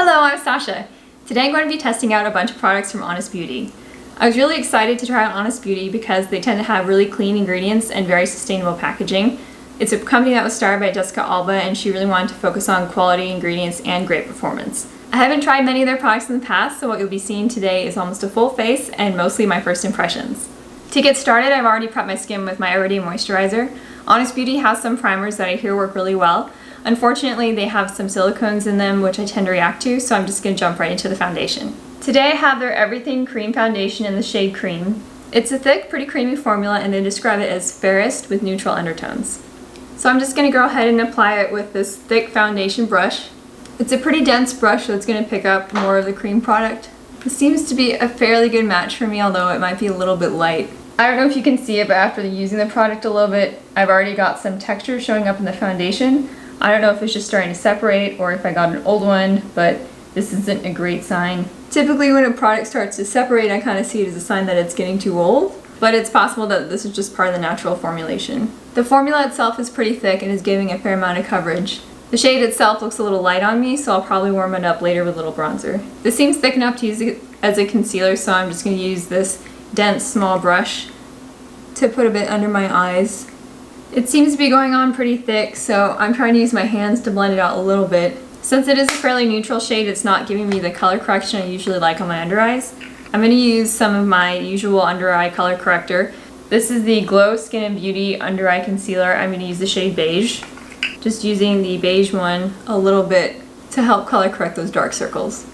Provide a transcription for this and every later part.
Hello, I'm Sasha. Today I'm going to be testing out a bunch of products from Honest Beauty. I was really excited to try out Honest Beauty because they tend to have really clean ingredients and very sustainable packaging. It's a company that was started by Jessica Alba and she really wanted to focus on quality ingredients and great performance. I haven't tried many of their products in the past, so what you'll be seeing today is almost a full face and mostly my first impressions. To get started, I've already prepped my skin with my Everyday Moisturizer. Honest Beauty has some primers that I hear work really well. Unfortunately, they have some silicones in them which I tend to react to, so I'm just going to jump right into the foundation. Today I have their Everything Cream Foundation in the shade Cream. It's a thick, pretty creamy formula and they describe it as fairest with neutral undertones. So I'm just going to go ahead and apply it with this thick foundation brush. It's a pretty dense brush, so it's going to pick up more of the cream product. This seems to be a fairly good match for me, although it might be a little bit light. I don't know if you can see it, but after using the product a little bit, I've already got some texture showing up in the foundation. I don't know if it's just starting to separate or if I got an old one, but this isn't a great sign. Typically when a product starts to separate, I kind of see it as a sign that it's getting too old, but it's possible that this is just part of the natural formulation. The formula itself is pretty thick and is giving a fair amount of coverage. The shade itself looks a little light on me, so I'll probably warm it up later with a little bronzer. This seems thick enough to use it as a concealer, so I'm just going to use this dense small brush to put a bit under my eyes. It seems to be going on pretty thick, so I'm trying to use my hands to blend it out a little bit. Since it is a fairly neutral shade, it's not giving me the color correction I usually like on my under eyes. I'm going to use some of my usual under eye color corrector. This is the Glow Skin & Beauty Under Eye Concealer. I'm going to use the shade Beige. Just using the beige one a little bit to help color correct those dark circles.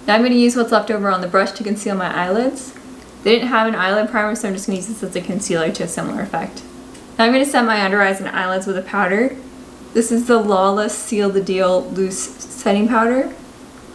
Now I'm going to use what's left over on the brush to conceal my eyelids. They didn't have an eyelid primer, so I'm just going to use this as a concealer to a similar effect. Now I'm going to set my under eyes and eyelids with a powder. This is the Lawless Seal the Deal Loose Setting Powder.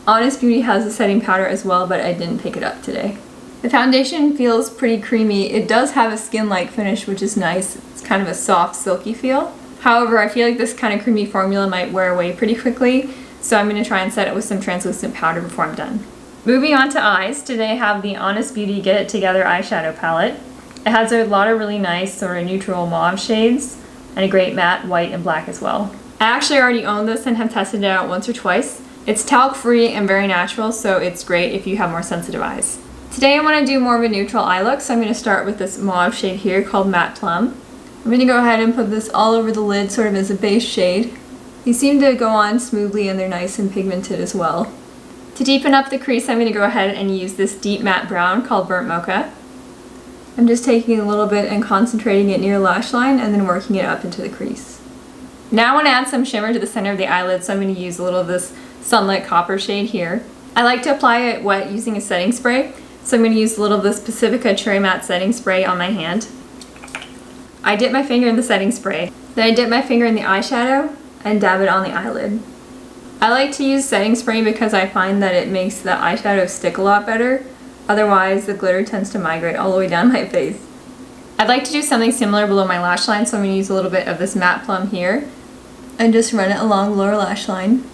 Honest Beauty has a setting powder as well, but I didn't pick it up today. The foundation feels pretty creamy. It does have a skin-like finish, which is nice. It's kind of a soft, silky feel. However, I feel like this kind of creamy formula might wear away pretty quickly, so I'm going to try and set it with some translucent powder before I'm done. Moving on to eyes, today I have the Honest Beauty Get It Together Eyeshadow Palette. It has a lot of really nice sort of neutral mauve shades and a great matte white and black as well. I actually already own this and have tested it out once or twice. It's talc free and very natural, so it's great if you have more sensitive eyes. Today I want to do more of a neutral eye look, so I'm going to start with this mauve shade here called Matte Plum. I'm going to go ahead and put this all over the lid sort of as a base shade. These seem to go on smoothly and they're nice and pigmented as well. To deepen up the crease, I'm going to go ahead and use this deep matte brown called Burnt Mocha. I'm just taking a little bit and concentrating it near lash line and then working it up into the crease. Now I want to add some shimmer to the center of the eyelid, so I'm going to use a little of this Sunlit Copper shade here. I like to apply it wet using a setting spray, so I'm going to use a little of this Pacifica Cherry Matte Setting Spray on my hand. I dip my finger in the setting spray, then I dip my finger in the eyeshadow and dab it on the eyelid. I like to use setting spray because I find that it makes the eyeshadow stick a lot better. Otherwise, the glitter tends to migrate all the way down my face. I'd like to do something similar below my lash line, so I'm going to use a little bit of this Matte Plum here and just run it along the lower lash line.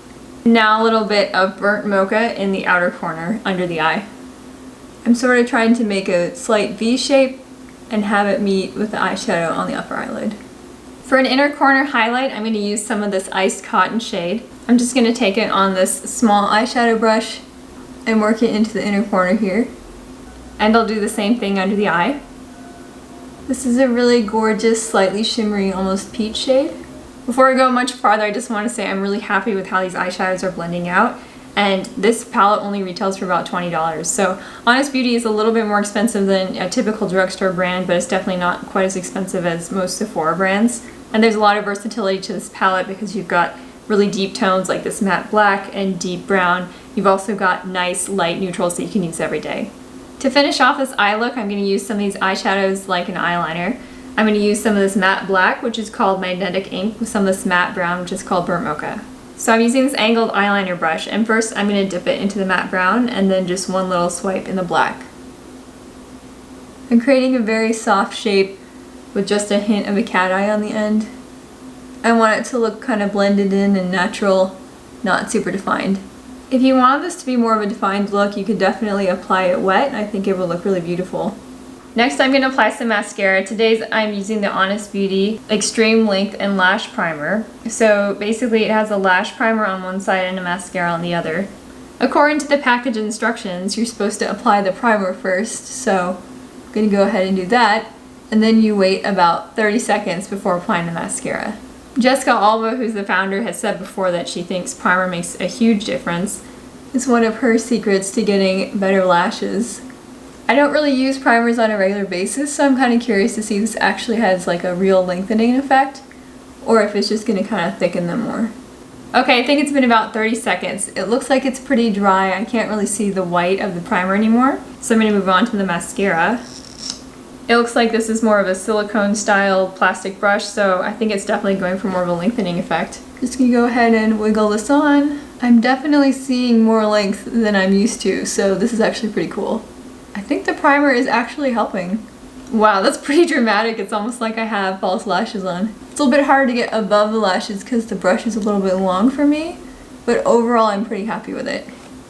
Now a little bit of Burnt Mocha in the outer corner under the eye. I'm sort of trying to make a slight V shape and have it meet with the eyeshadow on the upper eyelid. For an inner corner highlight, I'm going to use some of this Iced Cotton shade. I'm just going to take it on this small eyeshadow brush and work it into the inner corner here. And I'll do the same thing under the eye. This is a really gorgeous, slightly shimmery, almost peach shade. Before I go much farther, I just want to say I'm really happy with how these eyeshadows are blending out. And this palette only retails for about $20. So Honest Beauty is a little bit more expensive than a typical drugstore brand, but it's definitely not quite as expensive as most Sephora brands. And there's a lot of versatility to this palette because you've got really deep tones like this matte black and deep brown. You've also got nice light neutrals that you can use every day. To finish off this eye look, I'm going to use some of these eyeshadows like an eyeliner. I'm going to use some of this matte black, which is called Magnetic Ink, with some of this matte brown, which is called Burnt Mocha. So I'm using this angled eyeliner brush, and first I'm going to dip it into the matte brown and then just one little swipe in the black. I'm creating a very soft shape with just a hint of a cat eye on the end. I want it to look kind of blended in and natural, not super defined. If you want this to be more of a defined look, you could definitely apply it wet. I think it will look really beautiful. Next, I'm going to apply some mascara. Today's I'm using the Honest Beauty Extreme Length and Lash Primer. So basically it has a lash primer on one side and a mascara on the other. According to the package instructions, you're supposed to apply the primer first, so I'm going to go ahead and do that, and then you wait about 30 seconds before applying the mascara. Jessica Alba, who's the founder, has said before that she thinks primer makes a huge difference. It's one of her secrets to getting better lashes. I don't really use primers on a regular basis, so I'm kind of curious to see if this actually has like a real lengthening effect, or if it's just going to kind of thicken them more. Okay, I think it's been about 30 seconds. It looks like it's pretty dry. I can't really see the white of the primer anymore, so I'm going to move on to the mascara. It looks like this is more of a silicone style plastic brush, so I think it's definitely going for more of a lengthening effect. Just gonna go ahead and wiggle this on. I'm definitely seeing more length than I'm used to, so this is actually pretty cool. I think the primer is actually helping. Wow, that's pretty dramatic. It's almost like I have false lashes on. It's a little bit hard to get above the lashes because the brush is a little bit long for me, but overall I'm pretty happy with it.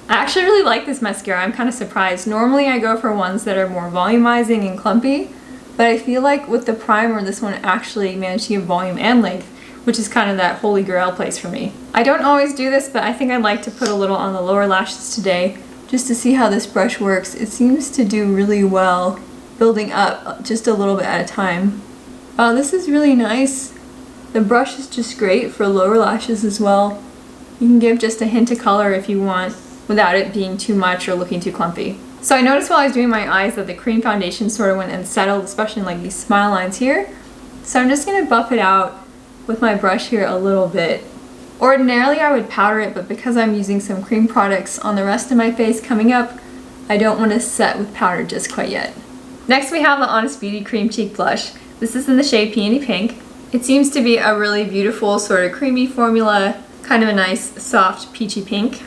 I actually really like this mascara. I'm kind of surprised. Normally I go for ones that are more volumizing and clumpy, but I feel like with the primer, this one actually managed to give volume and length, which is kind of that holy grail place for me. I don't always do this, but I think I'd like to put a little on the lower lashes today, just to see how this brush works. It seems to do really well, building up just a little bit at a time. Wow, this is really nice. The brush is just great for lower lashes as well. You can give just a hint of color if you want, without it being too much or looking too clumpy. So I noticed while I was doing my eyes that the cream foundation sort of went and settled, especially in like these smile lines here. So I'm just gonna buff it out with my brush here a little bit. Ordinarily I would powder it, but because I'm using some cream products on the rest of my face coming up, I don't want to set with powder just quite yet. Next we have the Honest Beauty Cream Cheek Blush. This is in the shade Peony Pink. It seems to be a really beautiful sort of creamy formula, kind of a nice soft peachy pink.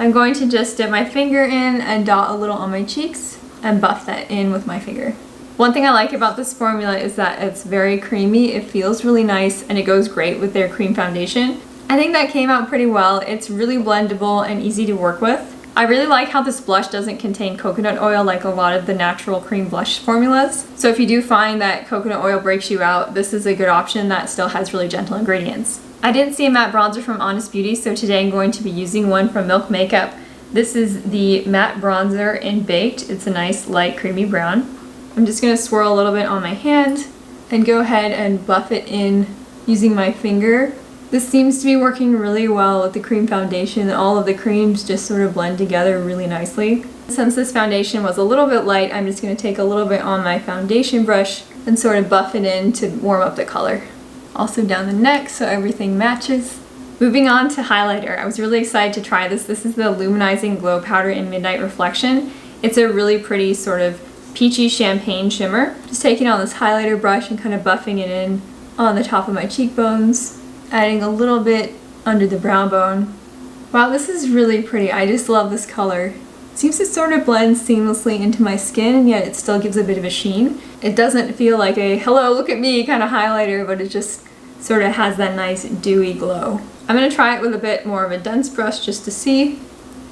I'm going to just dip my finger in and dot a little on my cheeks and buff that in with my finger. One thing I like about this formula is that it's very creamy, it feels really nice, and it goes great with their cream foundation. I think that came out pretty well. It's really blendable and easy to work with. I really like how this blush doesn't contain coconut oil like a lot of the natural cream blush formulas. So if you do find that coconut oil breaks you out, this is a good option that still has really gentle ingredients. I didn't see a matte bronzer from Honest Beauty, so today I'm going to be using one from Milk Makeup. This is the matte bronzer in Baked. It's a nice light creamy brown. I'm just going to swirl a little bit on my hand and go ahead and buff it in using my finger. This seems to be working really well with the cream foundation. All of the creams just sort of blend together really nicely. Since this foundation was a little bit light, I'm just going to take a little bit on my foundation brush and sort of buff it in to warm up the color. Also down the neck so everything matches. Moving on to highlighter. I was really excited to try this. This is the Luminizing Glow Powder in Midnight Reflection. It's a really pretty sort of peachy champagne shimmer. Just taking on this highlighter brush and kind of buffing it in on the top of my cheekbones, adding a little bit under the brow bone. Wow, this is really pretty. I just love this color. It seems to sort of blend seamlessly into my skin, and yet it still gives a bit of a sheen. It doesn't feel like a hello, look at me kind of highlighter, but it just sort of has that nice dewy glow. I'm going to try it with a bit more of a dense brush just to see.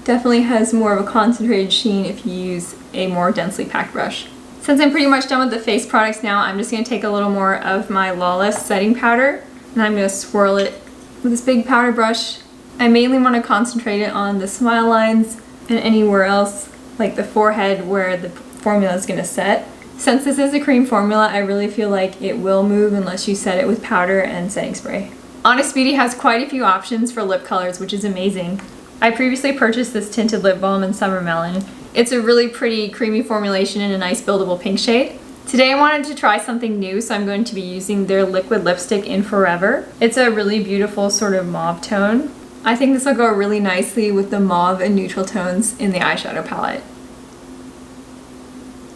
Definitely has more of a concentrated sheen if you use a more densely packed brush. Since I'm pretty much done with the face products now, I'm just going to take a little more of my Lawless setting powder and I'm going to swirl it with this big powder brush. I mainly want to concentrate it on the smile lines and anywhere else, like the forehead where the formula is going to set. Since this is a cream formula, I really feel like it will move unless you set it with powder and setting spray. Honest Beauty has quite a few options for lip colors, which is amazing. I previously purchased this tinted lip balm in Summer Melon. It's a really pretty creamy formulation in a nice buildable pink shade. Today I wanted to try something new, so I'm going to be using their liquid lipstick in Forever. It's a really beautiful sort of mauve tone. I think this will go really nicely with the mauve and neutral tones in the eyeshadow palette.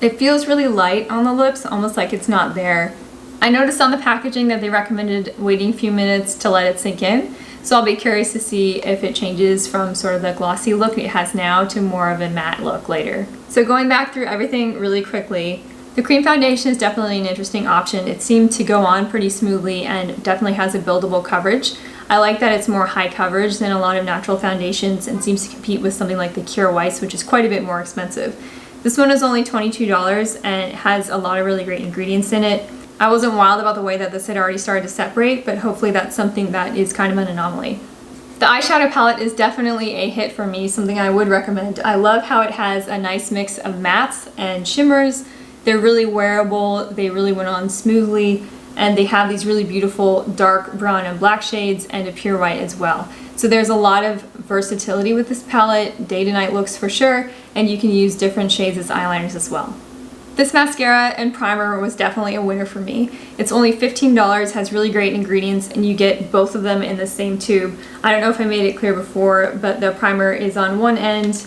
It feels really light on the lips, almost like it's not there. I noticed on the packaging that they recommended waiting a few minutes to let it sink in, so I'll be curious to see if it changes from sort of the glossy look it has now to more of a matte look later. So going back through everything really quickly, the cream foundation is definitely an interesting option. It seemed to go on pretty smoothly and definitely has a buildable coverage. I like that it's more high coverage than a lot of natural foundations and seems to compete with something like the Cure Whites, which is quite a bit more expensive. This one is only $22 and it has a lot of really great ingredients in it. I wasn't wild about the way that this had already started to separate, but hopefully that's something that is kind of an anomaly. The eyeshadow palette is definitely a hit for me, something I would recommend. I love how it has a nice mix of mattes and shimmers. They're really wearable, they really went on smoothly, and they have these really beautiful dark brown and black shades and a pure white as well. So there's a lot of versatility with this palette, day to night looks for sure, and you can use different shades as eyeliners as well. This mascara and primer was definitely a winner for me. It's only $15, has really great ingredients, and you get both of them in the same tube. I don't know if I made it clear before, but the primer is on one end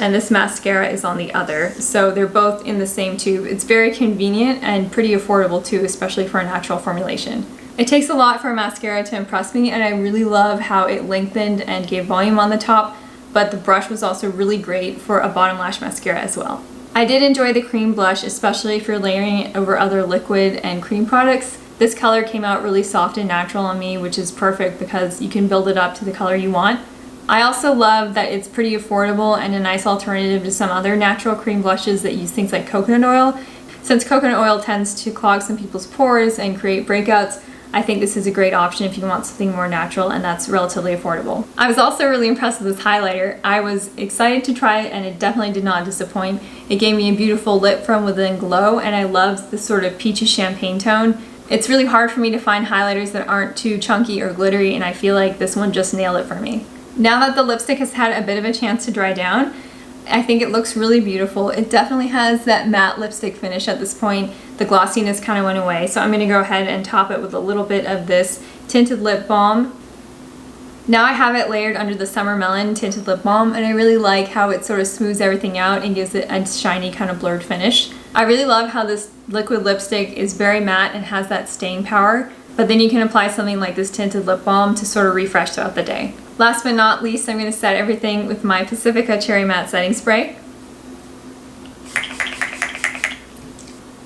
and this mascara is on the other. So they're both in the same tube. It's very convenient and pretty affordable too, especially for a natural formulation. It takes a lot for a mascara to impress me, and I really love how it lengthened and gave volume on the top, but the brush was also really great for a bottom lash mascara as well. I did enjoy the cream blush, especially if you're layering it over other liquid and cream products. This color came out really soft and natural on me, which is perfect because you can build it up to the color you want. I also love that it's pretty affordable and a nice alternative to some other natural cream blushes that use things like coconut oil. Since coconut oil tends to clog some people's pores and create breakouts, I think this is a great option if you want something more natural and that's relatively affordable. I was also really impressed with this highlighter. I was excited to try it and it definitely did not disappoint. It gave me a beautiful lit from within glow, and I loved this sort of peachy champagne tone. It's really hard for me to find highlighters that aren't too chunky or glittery, and I feel like this one just nailed it for me. Now that the lipstick has had a bit of a chance to dry down, I think it looks really beautiful. It definitely has that matte lipstick finish at this point. The glossiness kind of went away, so I'm going to go ahead and top it with a little bit of this tinted lip balm. Now I have it layered under the Summer Melon tinted lip balm, and I really like how it sort of smooths everything out and gives it a shiny kind of blurred finish. I really love how this liquid lipstick is very matte and has that staying power, but then you can apply something like this tinted lip balm to sort of refresh throughout the day. Last but not least, I'm going to set everything with my Pacifica Cherry Matte Setting Spray.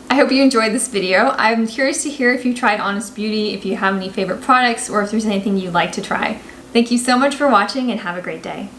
I hope you enjoyed this video. I'm curious to hear if you tried Honest Beauty, if you have any favorite products, or if there's anything you'd like to try. Thank you so much for watching and have a great day.